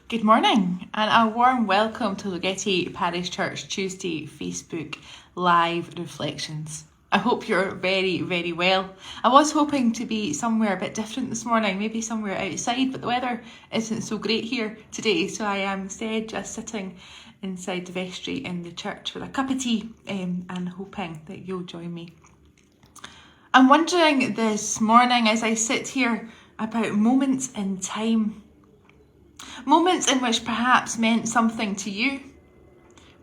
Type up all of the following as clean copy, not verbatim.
Good morning and a warm welcome to Dalgety Parish Church Tuesday Facebook Live Reflections. I hope you're very, very well. I was hoping to be somewhere a bit different this morning, maybe somewhere outside, but the weather isn't so great here today, so I am instead just sitting inside the vestry in the church with a cup of tea and hoping that you'll join me. I'm wondering this morning as I sit here about moments in time. Moments in which perhaps meant something to you.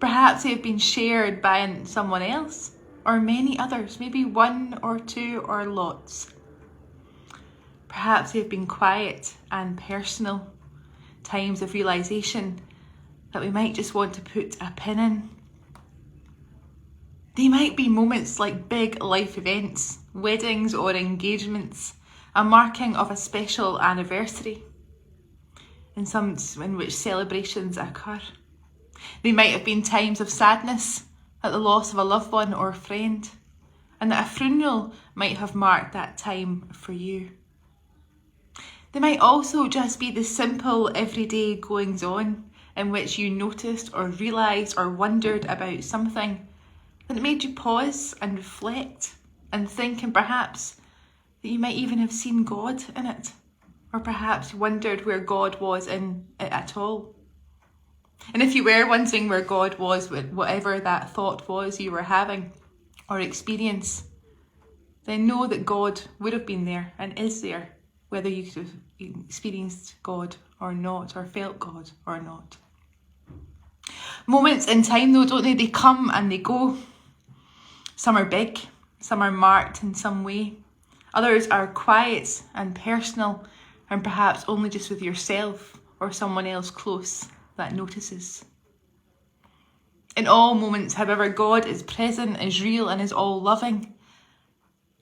Perhaps they've been shared by someone else or many others, maybe one or two or lots. Perhaps they've been quiet and personal, times of realisation that we might just want to put a pin in. They might be moments like big life events, weddings or engagements, a marking of a special anniversary, in which celebrations occur. They might have been times of sadness at the loss of a loved one or friend, and that a funeral might have marked that time for you. They might also just be the simple everyday goings on in which you noticed or realised or wondered about something that made you pause and reflect and think, and perhaps that you might even have seen God in it. Or perhaps wondered where God was in it at all. And if you were wondering where God was with whatever that thought was you were having or experience, then know that God would have been there and is there, whether you could have experienced God or not, or felt God or not. Moments in time though, don't they? They come and they go. Some are big, some are marked in some way. Others are quiet and personal, and perhaps only just with yourself or someone else close that notices. In all moments, however, God is present, is real, and is all loving.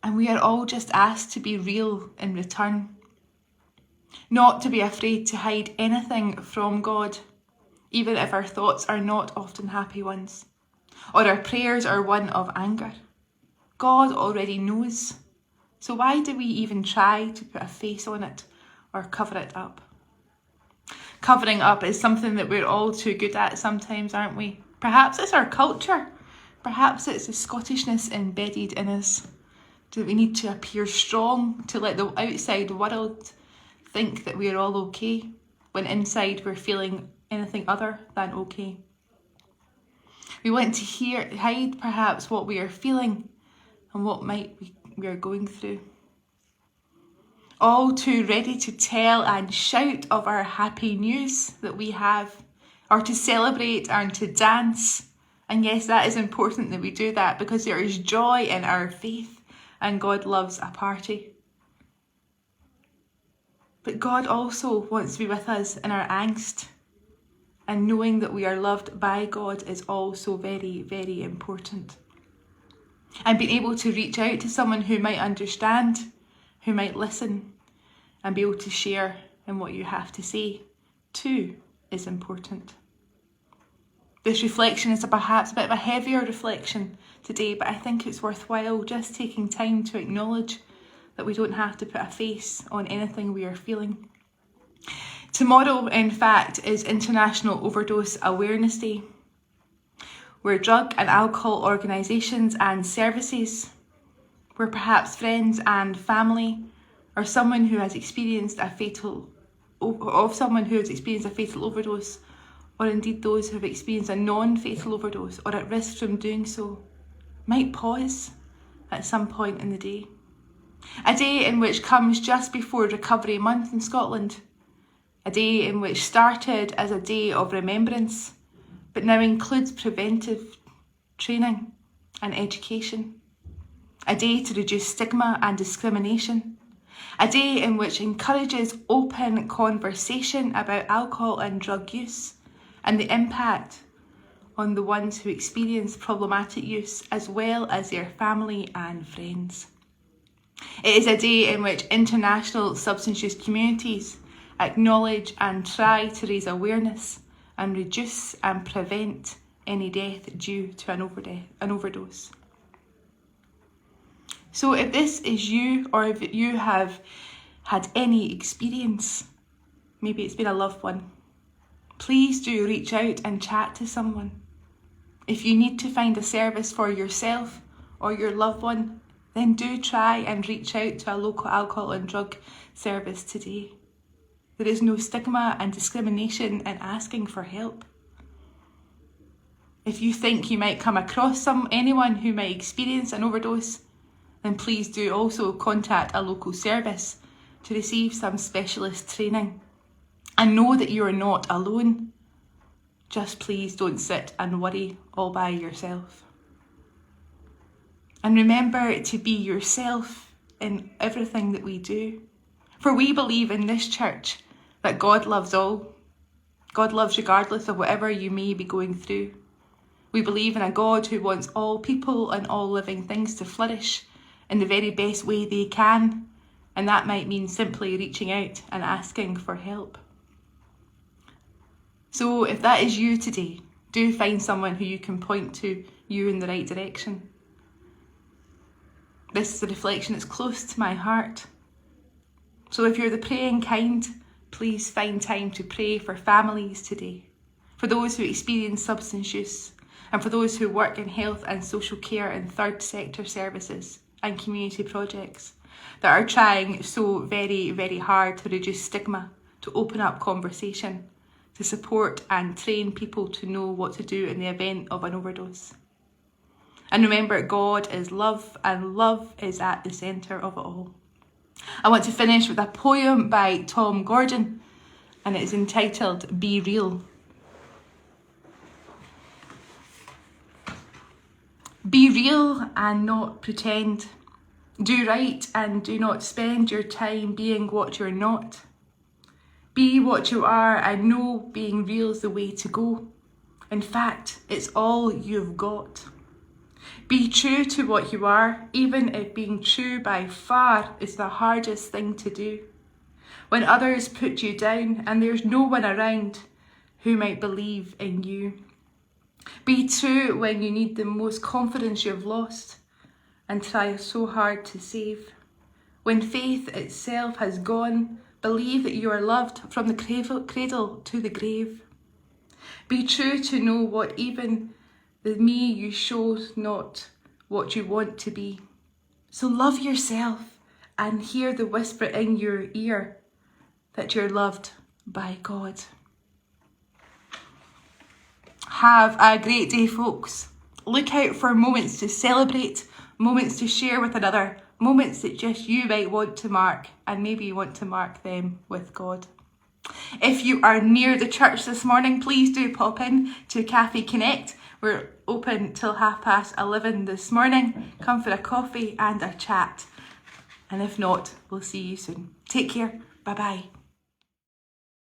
And we are all just asked to be real in return. Not to be afraid to hide anything from God, even if our thoughts are not often happy ones, or our prayers are one of anger. God already knows. So why do we even try to put a face on it or cover it up? Covering up is something that we're all too good at sometimes, aren't we? Perhaps it's our culture. Perhaps it's the Scottishness embedded in us. Do we need to appear strong to let the outside world think that we're all okay, when inside we're feeling anything other than okay? We want to hide perhaps what we are feeling and what we are going through. All too ready to tell and shout of our happy news that we have, or to celebrate and to dance. And yes, that is important that we do that, because there is joy in our faith and God loves a party. But God also wants to be with us in our angst, and knowing that we are loved by God is also very, very important. And being able to reach out to someone who might understand, who might listen, and be able to share in what you have to say too is important. This reflection is perhaps a bit of a heavier reflection today, but I think it's worthwhile just taking time to acknowledge that we don't have to put a face on anything we are feeling. Tomorrow, in fact, is International Overdose Awareness Day, where drug and alcohol organisations and services, where perhaps friends and family, or someone who has experienced a fatal overdose, or indeed those who have experienced a non-fatal overdose or at risk from doing so, might pause at some point in the day. A day in which comes just before Recovery Month in Scotland. A day in which started as a day of remembrance, but now includes preventive training and education. A day to reduce stigma and discrimination. A day in which encourages open conversation about alcohol and drug use and the impact on the ones who experience problematic use, as well as their family and friends. It is a day in which international substance use communities acknowledge and try to raise awareness and reduce and prevent any death due to an overdose. So if this is you, or if you have had any experience, maybe it's been a loved one, please do reach out and chat to someone. If you need to find a service for yourself or your loved one, then do try and reach out to a local alcohol and drug service today. There is no stigma and discrimination in asking for help. If you think you might come across anyone who might experience an overdose, then please do also contact a local service to receive some specialist training. And know that you are not alone. Just please don't sit and worry all by yourself. And remember to be yourself in everything that we do. For we believe in this church that God loves all. God loves regardless of whatever you may be going through. We believe in a God who wants all people and all living things to flourish in the very best way they can. And that might mean simply reaching out and asking for help. So if that is you today, do find someone who you can point to you in the right direction. This is a reflection that's close to my heart. So if you're the praying kind, please find time to pray for families today, for those who experience substance use, and for those who work in health and social care and third sector services and community projects that are trying so very, very hard to reduce stigma, to open up conversation, to support and train people to know what to do in the event of an overdose. And remember, God is love, and love is at the centre of it all. I want to finish with a poem by Tom Gordon, and it is entitled Be Real. Be real and not pretend. Do right and do not spend your time being what you're not. Be what you are and know being real is the way to go. In fact, it's all you've got. Be true to what you are, even if being true by far is the hardest thing to do. When others put you down and there's no one around who might believe in you. Be true when you need the most confidence you've lost and try so hard to save. When faith itself has gone, believe that you are loved from the cradle to the grave. Be true to know what even the me you show's not what you want to be. So love yourself and hear the whisper in your ear that you're loved by God. Have a great day, folks. Look out for moments to celebrate, moments to share with another, moments that just you might want to mark, and maybe you want to mark them with God. If you are near the church this morning, please do pop in to Cafe Connect. We're open till 11:30 this morning. Come for a coffee and a chat. And if not, we'll see you soon. Take care. Bye-bye.